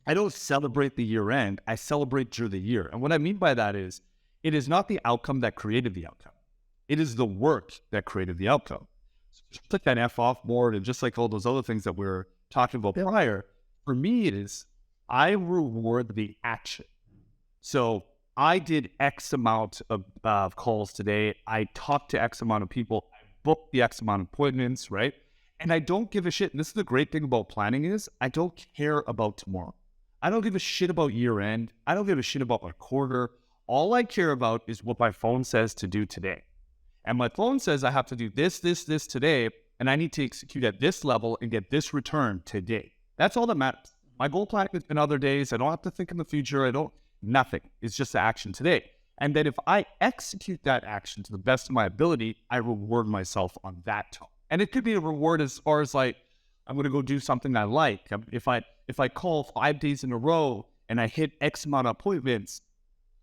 I don't celebrate the year end. I celebrate during the year. And what I mean by that is, it is not the outcome that created the outcome. It is the work that created the outcome. So just like that F-off board and just like all those other things that we were talking about prior, for me it is, I reward the action. So I did X amount of calls today. I talked to X amount of people. I booked the X amount of appointments, right? And I don't give a shit. And this is the great thing about planning is, I don't care about tomorrow. I don't give a shit about year end. I don't give a shit about my quarter. All I care about is what my phone says to do today. And my phone says I have to do this today, and I need to execute at this level and get this return today. That's all that matters. My goal planning has been other days. I don't have to think in the future. Nothing. It's just the action today. And then if I execute that action to the best of my ability, I reward myself on that tone. And it could be a reward as far as like, I'm going to go do something I like. If I call 5 days in a row and I hit X amount of appointments,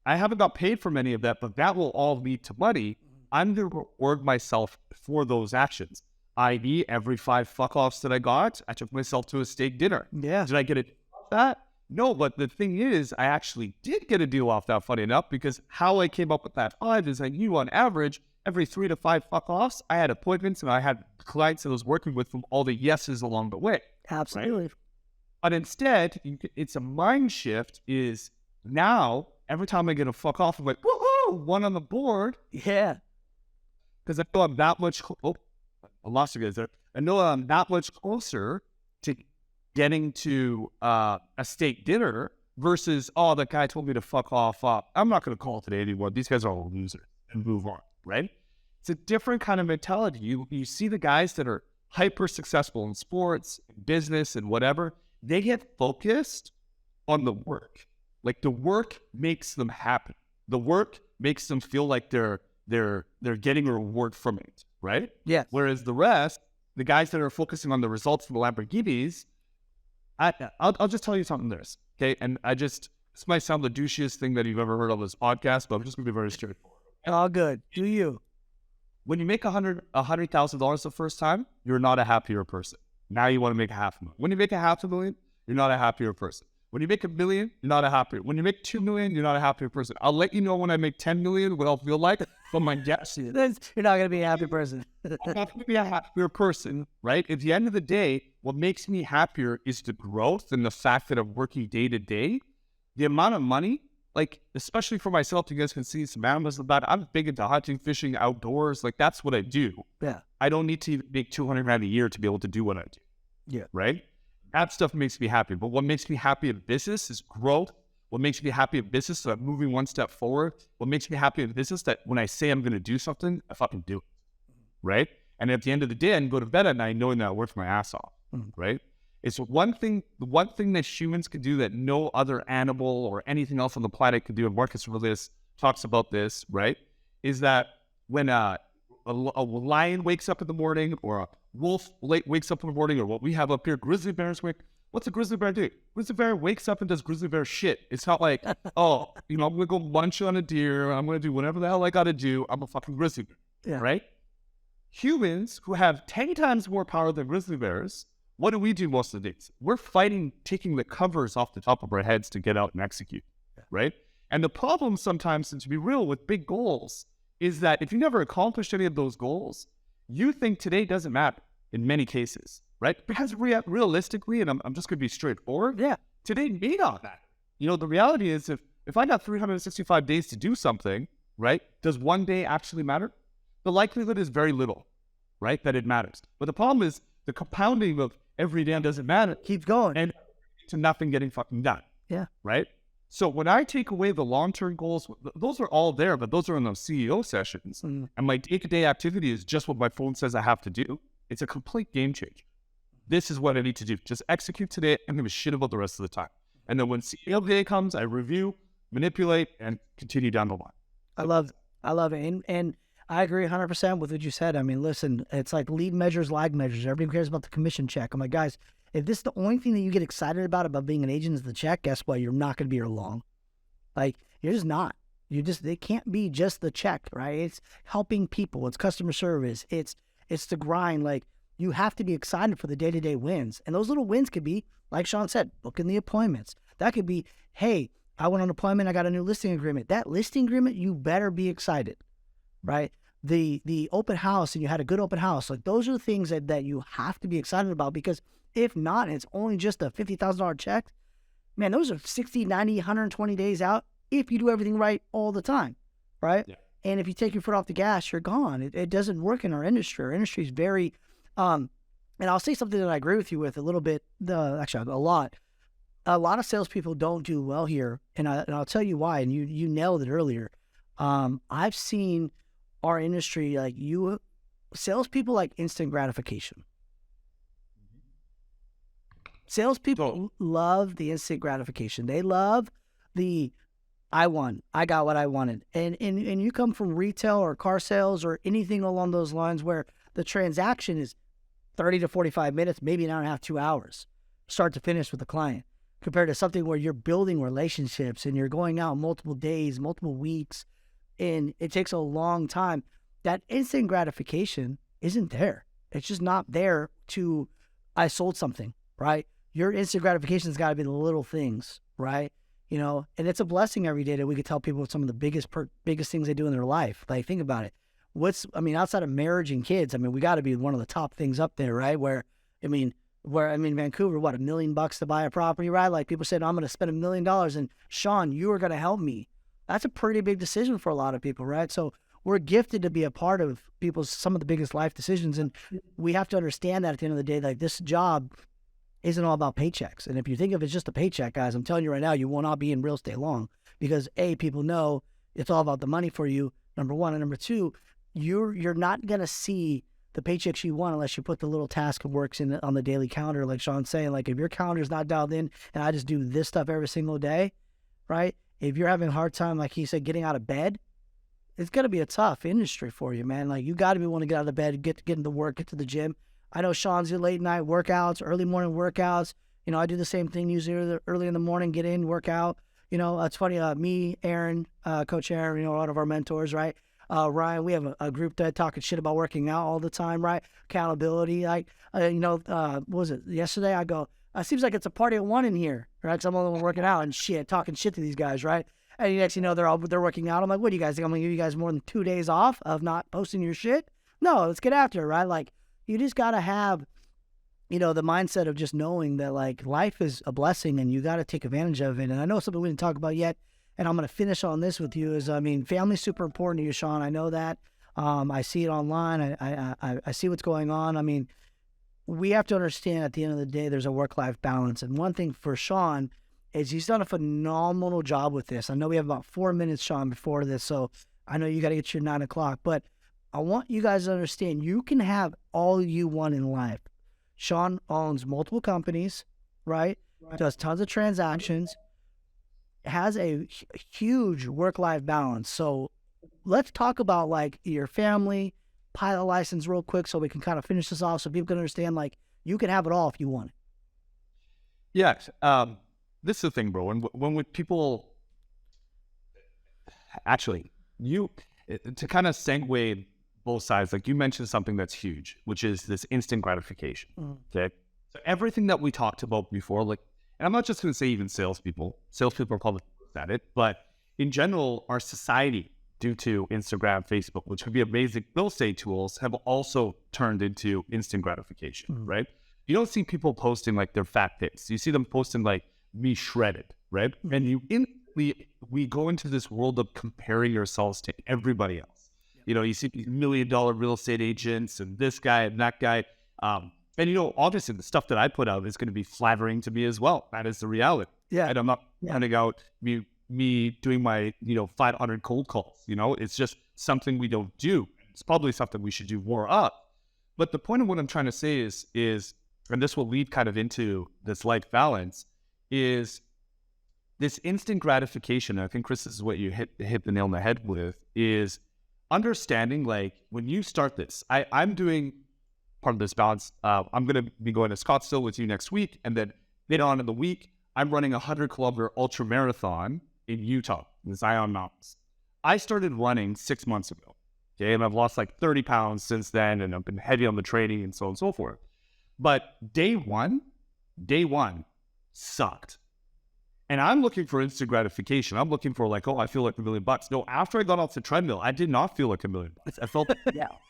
I haven't got paid from any of that, but that will all lead to money. I'm going to reward myself for those actions. I.e., every 5 fuck-offs that I got, I took myself to a steak dinner. Yeah. Did I get it off that? No, but the thing is, I actually did get a deal off that, funny enough, because how I came up with that 5 is I knew on average, every 3 to 5 fuck-offs, I had appointments and I had clients that I was working with from all the yeses along the way. Absolutely. Right? But instead, it's a mind shift is now, every time I get a fuck off, I'm like, woohoo, 1 on the board. Yeah. Because I know I'm that much, I lost you guys there. I know I'm that much closer to getting to a steak dinner versus, oh, that guy told me to fuck off. I'm not going to call today anymore. These guys are all losers, and move on, right? It's a different kind of mentality. You see the guys that are hyper successful in sports, business, and whatever, they get focused on the work. Like the work makes them happy. The work makes them feel like they're getting a reward from it, right? Yeah. Whereas the rest, the guys that are focusing on the results of the Lamborghinis, I'll just tell you something this, okay? And this might sound the douchiest thing that you've ever heard on this podcast, but I'm just gonna be very straightforward. All good. Do you? When you make $100,000 the first time, you're not a happier person. Now you want to make $500,000. When you make $500,000, you're not a happier person. When you make $1 million, you're not a happier. When you make $2 million, you're not a happier person. I'll let you know when I make $10 million what I'll feel like, but my guess is You're not gonna be a happy person. I'm not going to be a happier person, right? At the end of the day, what makes me happier is the growth and the fact that I'm working day to day. The amount of money, like, especially for myself, you guys can see some animals about it. I'm big into hunting, fishing, outdoors. Like, that's what I do. Yeah. I don't need to make $200,000 a year to be able to do what I do. Yeah. Right? That stuff makes me happy. But what makes me happy in business is growth. What makes me happy in business is that I'm moving one step forward. What makes me happy in business that when I say I'm going to do something, I fucking do it. Right? And at the end of the day, I can go to bed at night knowing that I worked my ass off. Right? It's the one thing that humans can do that no other animal or anything else on the planet can do, and Marcus Aurelius talks about this, right? Is that when a lion wakes up in the morning, or a wolf wakes up in the morning, or what we have up here, grizzly bears wake. What's a grizzly bear do? Grizzly bear wakes up and does grizzly bear shit. It's not like, oh, I'm going to go munch on a deer. I'm going to do whatever the hell I got to do. I'm a fucking grizzly bear, right? Humans who have 10 times more power than grizzly bears, what do we do most of the days? We're fighting, taking the covers off the top of our heads to get out and execute, right? And the problem sometimes, and to be real, with big goals is that if you never accomplished any of those goals, you think today doesn't matter in many cases, right? Because realistically, and I'm just going to be straightforward, today may not matter. You know, the reality is if I got 365 days to do something, right, does one day actually matter? The likelihood is very little, right, that it matters. But the problem is the compounding of every day doesn't matter. Keeps going. And to nothing getting fucking done. Yeah. Right? So when I take away the long-term goals, those are all there, but those are in the CEO sessions. And my day-to-day activity is just what my phone says I have to do. It's a complete game changer. This is what I need to do. Just execute today and give a shit about the rest of the time. And then when CEO day comes, I review, manipulate, and continue down the line. I love it. And I agree 100% with what you said. I mean, listen, it's like lead measures, lag measures. Everybody cares about the commission check. I'm like, guys, if this is the only thing that you get excited about being an agent is the check, guess what? You're not going to be here long. Like, you're just not. It can't be just the check, right? It's helping people. It's customer service. It's the grind. Like, you have to be excited for the day-to-day wins. And those little wins could be, like Sean said, booking the appointments. That could be, hey, I went on an appointment, I got a new listing agreement. That listing agreement, you better be excited, right? The open house, and you had a good open house. Like, those are the things that you have to be excited about, because if not, and it's only just a $50,000 check, man, those are 60, 90, 120 days out if you do everything right all the time, right? Yeah. And if you take your foot off the gas, you're gone. It doesn't work in our industry. Our industry is very, and I'll say something that I agree with you with a little bit, actually a lot. A lot of salespeople don't do well here, and I'll tell you why, and you nailed it earlier. I've seen our industry, like salespeople like instant gratification. Salespeople love the instant gratification. They love the, I won, I got what I wanted. And you come from retail or car sales or anything along those lines where the transaction is 30 to 45 minutes, maybe an hour and a half, 2 hours, start to finish with the client. compared to something where you're building relationships and you're going out multiple days, multiple weeks, and it takes a long time. That instant gratification isn't there. It's just not there to, I sold something, right? Your instant gratification's got to be the little things, right? You know, and it's a blessing every day that we could tell people some of the biggest things they do in their life. Like, think about it. Outside of marriage and kids, I mean, we got to be one of the top things up there, right? Vancouver, what, $1 million to buy a property, right? Like, people said, I'm going to spend $1 million, and Sean, you are going to help me. That's a pretty big decision for a lot of people, right? So we're gifted to be a part of some of the biggest life decisions, and we have to understand that at the end of the day, like, this job isn't all about paychecks. And if you think of it as just a paycheck, guys, I'm telling you right now, you will not be in real estate long, because people know it's all about the money for you, number one, and number two, you're not going to see the paychecks you want unless you put the little task of works in on the daily calendar. Like Sean's saying, like, if your calendar's not dialed in and I just do this stuff every single day, right? If you're having a hard time, like he said, getting out of bed, it's going to be a tough industry for you, man. Like, you got to be willing to get out of bed, get into work, get to the gym. I know Sean's do late night workouts, early morning workouts. You know, I do the same thing usually early in the morning, get in, work out. You know, it's funny, me, Aaron, Coach Aaron, you know, one of our mentors, right? Ryan, we have a group that talking shit about working out all the time, right? Accountability, like, what was it, yesterday? I go, it seems like it's a party at 1 in here, right? Because I'm the one working out and shit, talking shit to these guys, right? And next, you know, they're working out. I'm like, what do you guys think? I'm going to give you guys more than 2 days off of not posting your shit? No, let's get after it, right? Like, you just got to have, you know, the mindset of just knowing that, like, life is a blessing and you got to take advantage of it. And I know something we didn't talk about yet, and I'm going to finish on this with you, is, I mean, family's super important to you, Sean. I know that. I see it online. I see what's going on. I mean, we have to understand at the end of the day, there's a work-life balance. And one thing for Sean is he's done a phenomenal job with this. I know we have about 4 minutes, Sean, before this, so I know you got to get your 9 o'clock. But I want you guys to understand, you can have all you want in life. Sean owns multiple companies, right? Does tons of transactions, has a huge work-life balance. So let's talk about, like, your family, pilot license real quick so we can kind of finish this off so people can understand, like, you can have it all if you want it. Yes. This is the thing, bro. When people actually, to kind of segue both sides, like, you mentioned something that's huge, which is this instant gratification. Okay. So everything that we talked about before, like, and I'm not just going to say even salespeople are probably at it, but in general, our society, due to Instagram, Facebook, which could be amazing real estate tools, have also turned into instant gratification, right? You don't see people posting, like, their fat pics. You see them posting, like, me shredded, right? And we go into this world of comparing yourselves to everybody else. You know, you see these $1 million real estate agents and this guy and that guy. And, you know, obviously the stuff that I put out is going to be flattering to me as well. That is the reality. Yeah. And I'm not handing out me doing my, 500 cold calls. You know, it's just something we don't do. It's probably something we should do more of. But the point of what I'm trying to say is, and this will lead kind of into this life balance, is this instant gratification. I think, Chris, this is what you hit the nail on the head with, is understanding, like, when you start this, I'm doing part of this balance. I'm going to be going to Scottsdale with you next week. And then later on in the week, I'm running a 100-kilometer ultra marathon in Utah, in the Zion Mountains. I started running 6 months ago. Okay. And I've lost like 30 pounds since then. And I've been heavy on the training and so on and so forth. But day one sucked. And I'm looking for instant gratification. I'm looking for, like, oh, I feel like $1 million. No, after I got off the treadmill, I did not feel like $1 million. I felt,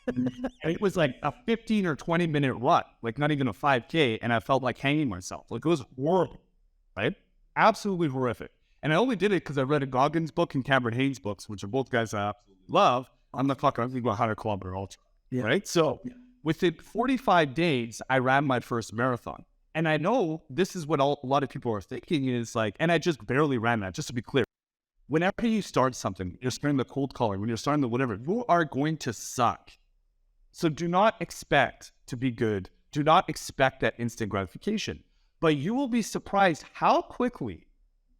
and it was like a 15 or 20-minute run, like not even a 5K. And I felt like hanging myself. Like, it was horrible, right? Absolutely horrific. And I only did it because I read a Goggins book and Cameron Haynes books, which are both guys I absolutely love. I'm not fucking, I'm going to go 100-kilometer ultra, right? So within 45 days, I ran my first marathon. And I know this is what a lot of people are thinking is, like, and I just barely ran that, just to be clear. Whenever you start something, you're starting the cold calling, when you're starting the whatever, you are going to suck. So do not expect to be good. Do not expect that instant gratification. But you will be surprised how quickly,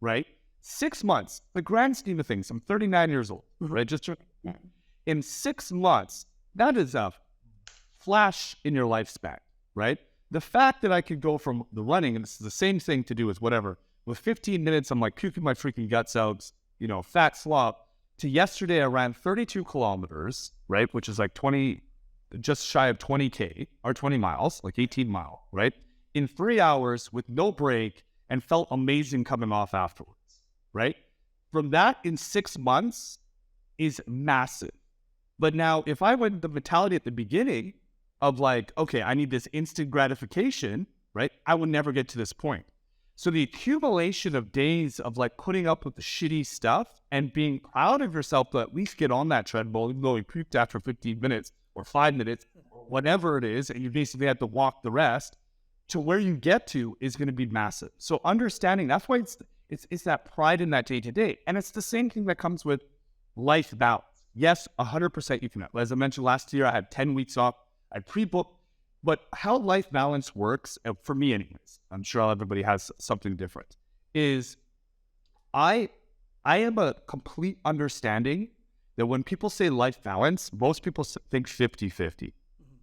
right? 6 months, the grand scheme of things, I'm 39 years old, right? Just in 6 months, that is a flash in your lifespan, right? The fact that I could go from the running, and this is the same thing to do with whatever, with 15 minutes, I'm like puking my freaking guts out, fat slop, to yesterday, I ran 32 kilometers, right? Which is like just shy of 20K or 20 miles, like 18 mile, right? In 3 hours with no break and felt amazing coming off afterwards, right? From that in 6 months is massive. But now if I went the mentality at the beginning of like, okay, I need this instant gratification, right? I would never get to this point. So the accumulation of days of like putting up with the shitty stuff and being proud of yourself to at least get on that treadmill, even though you puked after 15 minutes or 5 minutes, or whatever it is, and you basically have to walk the rest, to where you get to is going to be massive. So understanding, that's why it's that pride in that day to day. And it's the same thing that comes with life balance. Yes, 100% you can. As I mentioned last year, I had 10 weeks off. I pre-booked. But how life balance works, for me anyways, I'm sure everybody has something different, is I am a complete understanding that when people say life balance, most people think 50-50.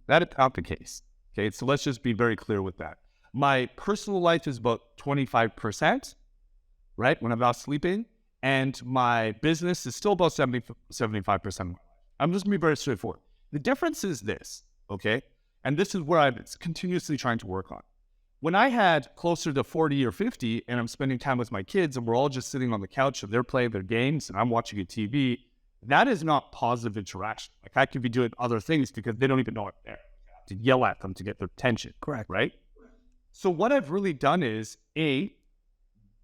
That is not the case. Okay, so let's just be very clear with that. My personal life is about 25%, right, when I'm not sleeping, and my business is still about 75%. I'm just going to be very straightforward. The difference is this, okay? And this is where I'm continuously trying to work on. When I had closer to 40 or 50 and I'm spending time with my kids and we're all just sitting on the couch and they're playing their games and I'm watching a TV, that is not positive interaction. Like I could be doing other things because they don't even know I'm there. I have to yell at them to get their attention. Correct. Right? So what I've really done is,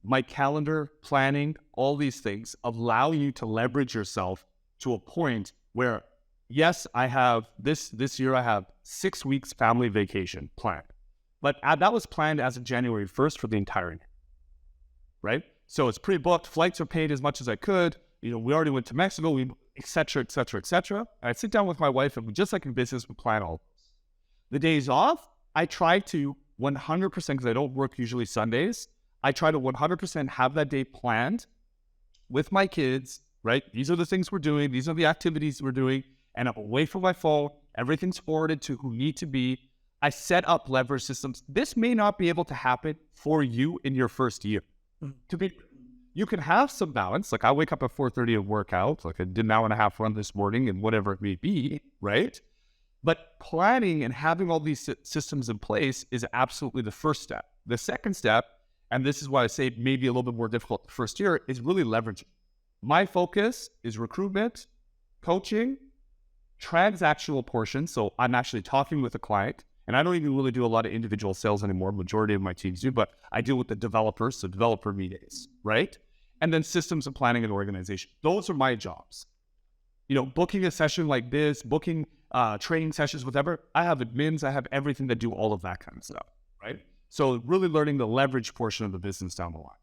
my calendar, planning, all these things allow you to leverage yourself to a point where, yes, I have this year, I have 6 weeks family vacation planned. But that was planned as of January 1st for the entire year, right? So it's pre-booked, flights are paid as much as I could. We already went to Mexico, et cetera, et cetera, et cetera. And I sit down with my wife and just like in business, we plan all this. The days off, I try to 100%, because I don't work usually Sundays, I try to 100% have that day planned with my kids, right? These are the things we're doing. These are the activities we're doing. And I'm away from my phone. Everything's forwarded to who need to be. I set up leverage systems. This may not be able to happen for you in your first year. You can have some balance. Like I wake up at 4:30 and work out. Like I did an hour and a half run this morning and whatever it may be, right? But planning and having all these systems in place is absolutely the first step. The second step, and this is why I say maybe a little bit more difficult the first year, is really leveraging. My focus is recruitment, coaching, transactional portion. So I'm actually talking with a client. And I don't even really do a lot of individual sales anymore. Majority of my teams do, but I deal with the developers, so developer meetings, right? And then systems and planning and organization. Those are my jobs. Booking a session like this, booking training sessions, whatever. I have admins, I have everything that do all of that kind of stuff, right? So really learning the leverage portion of the business down the line.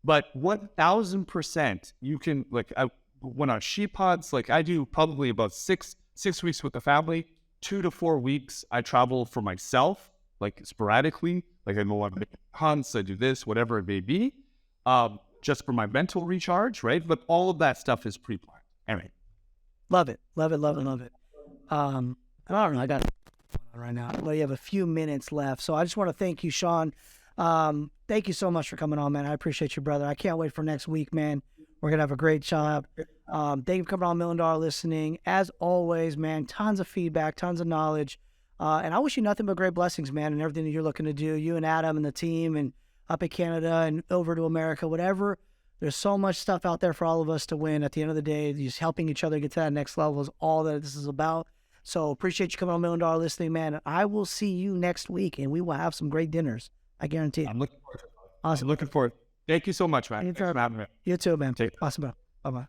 But 1000% you can, when on sheep pods, I do probably about six weeks with the family. 2 to 4 weeks, I travel for myself, sporadically. I go on hunts, I do this, whatever it may be, just for my mental recharge, right? But all of that stuff is pre-planned. Anyway. Love it. I don't know, I got it right now. Well, you have a few minutes left. So I just want to thank you, Sean. Thank you so much for coming on, man. I appreciate you, brother. I can't wait for next week, man. We're going to have a great job. Thank you for coming on $1 Million Listening. As always, man, tons of feedback, tons of knowledge. And I wish you nothing but great blessings, man, and everything that you're looking to do. You and Adam and the team and up in Canada and over to America, whatever. There's so much stuff out there for all of us to win. At the end of the day, just helping each other get to that next level is all that this is about. So appreciate you coming on $1 Million Listening, man. I will see you next week, and we will have some great dinners. I guarantee it. I'm looking forward to it. Awesome. I'm looking forward. Thank you so much, man. You too, man. Take care. Awesome, bro. Bye-bye.